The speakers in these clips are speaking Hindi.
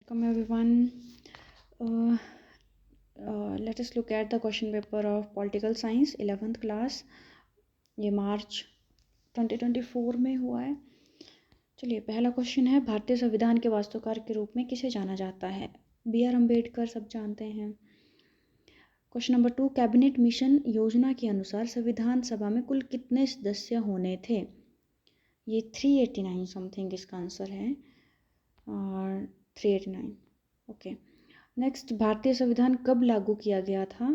Welcome everyone. Uh, Let us look at the question paper of Political Science 11th class. ये मार्च 2024 में हुआ है। चलिए, पहला क्वेश्चन है, भारतीय संविधान के वास्तुकार के रूप में किसे जाना जाता है? B.R. अम्बेडकर, सब जानते हैं। क्वेश्चन नंबर 2, कैबिनेट मिशन योजना के अनुसार संविधान सभा में कुल कितने सदस्य होने थे? ये 389 समथिंग इसका आंसर है, और 389। ओके, नेक्स्ट, भारतीय संविधान कब लागू किया गया था?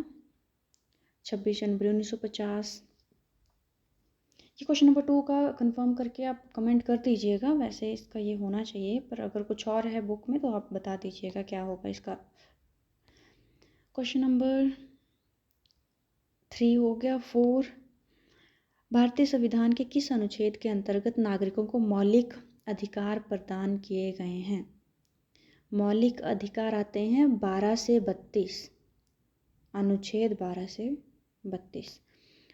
26 जनवरी 1950। ये क्वेश्चन नंबर 2 का कंफर्म करके आप कमेंट कर दीजिएगा। वैसे इसका ये होना चाहिए, पर अगर कुछ और है बुक में तो आप बता दीजिएगा क्या होगा इसका। क्वेश्चन नंबर 3 हो गया। 4, भारतीय संविधान के किस अनुच्छेद के अंतर्गत नागरिकों को मौलिक अधिकार प्रदान किए गए हैं? मौलिक अधिकार आते हैं 12 से 32, अनुच्छेद 12 से 32।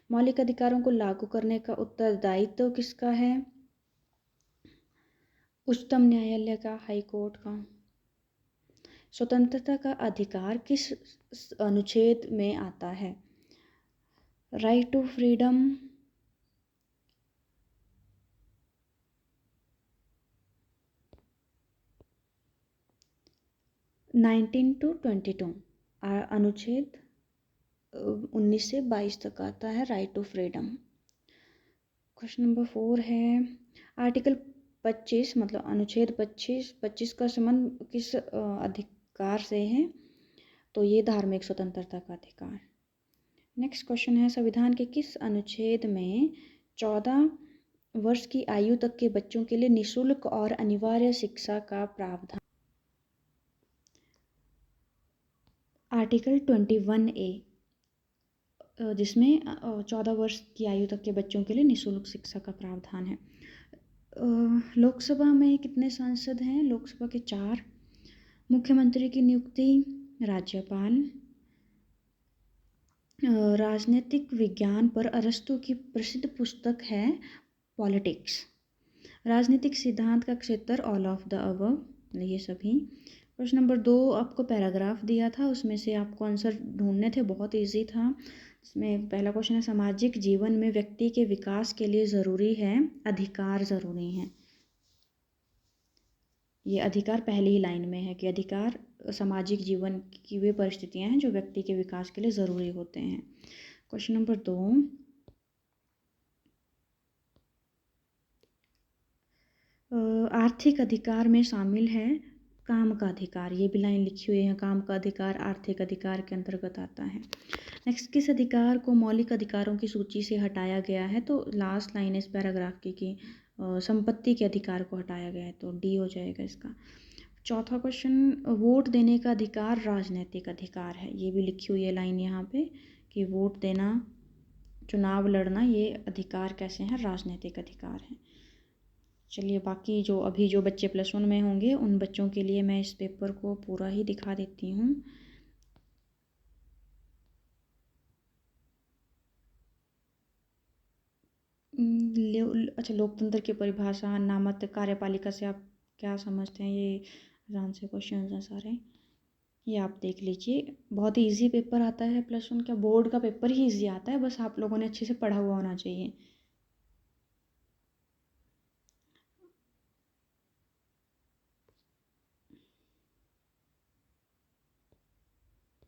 मौलिक अधिकारों को लागू करने का उत्तरदायित्व किसका है? उच्चतम न्यायालय का, हाई कोर्ट का। स्वतंत्रता का अधिकार किस अनुच्छेद में आता है? Right to freedom, nineteen to 22, अनुच्छेद 19 से 22 तक आता है right to freedom. Question number 4 है, आर्टिकल 25 मतलब अनुच्छेद 25 का संबंध किस अधिकार से है? तो ये धार्मिक स्वतंत्रता का अधिकार। नेक्स्ट क्वेश्चन है, संविधान के किस अनुच्छेद में 14 वर्ष की आयु तक के बच्चों के लिए निःशुल्क और अनिवार्य शिक्षा का प्रावधान? आर्टिकल 21A, जिसमें 14 वर्ष की आयु तक के बच्चों के लिए निःशुल्क शिक्षा का प्रावधान है। लोकसभा में कितने सांसद हैं? लोकसभा के 4। मुख्यमंत्री की नियुक्ति राज्यपाल। राजनीतिक विज्ञान पर अरस्तू की प्रसिद्ध पुस्तक है पॉलिटिक्स। राजनीतिक सिद्धांत का क्षेत्र ऑल ऑफ द अबव, ये सभी। क्वेश्चन नंबर 2, आपको पैराग्राफ दिया था, उसमें से आपको आंसर ढूंढने थे, बहुत इजी था। इसमें पहला क्वेश्चन है, सामाजिक जीवन में व्यक्ति के विकास के लिए ज़रूरी है अधिकार ज़रूरी हैं। ये अधिकार पहली ही लाइन में है कि अधिकार सामाजिक जीवन की वे परिस्थितियां हैं जो व्यक्ति के विकास के लिए ज़रूरी होते हैं। क्वेश्चन नंबर 2, आर्थिक अधिकार में शामिल है काम का अधिकार। ये भी लाइन लिखी हुई है, काम का अधिकार आर्थिक अधिकार के अंतर्गत आता है। नेक्स्ट, किस अधिकार को मौलिक अधिकारों की सूची से हटाया गया है? तो लास्ट लाइन इस पैराग्राफ की संपत्ति के अधिकार को हटाया गया है, तो डी हो जाएगा इसका। चौथा क्वेश्चन, वोट देने का अधिकार राजनीतिक अधिकार है। ये भी लिखी हुई है लाइन यहाँ पे कि वोट देना, चुनाव लड़ना, ये अधिकार कैसे हैं? राजनीतिक अधिकार हैं। चलिए, बाकी जो बच्चे +1 में होंगे उन बच्चों के लिए मैं इस पेपर को पूरा ही दिखा देती हूँ। अच्छा, लोकतंत्र की परिभाषा, नामत कार्यपालिका से आप क्या समझते हैं? ये आसान से क्वेश्चन हैं सारे, ये आप देख लीजिए। बहुत ही ईजी पेपर आता है +1 का, बोर्ड का पेपर ही ईजी आता है, बस आप लोगों ने अच्छे से पढ़ा हुआ होना चाहिए।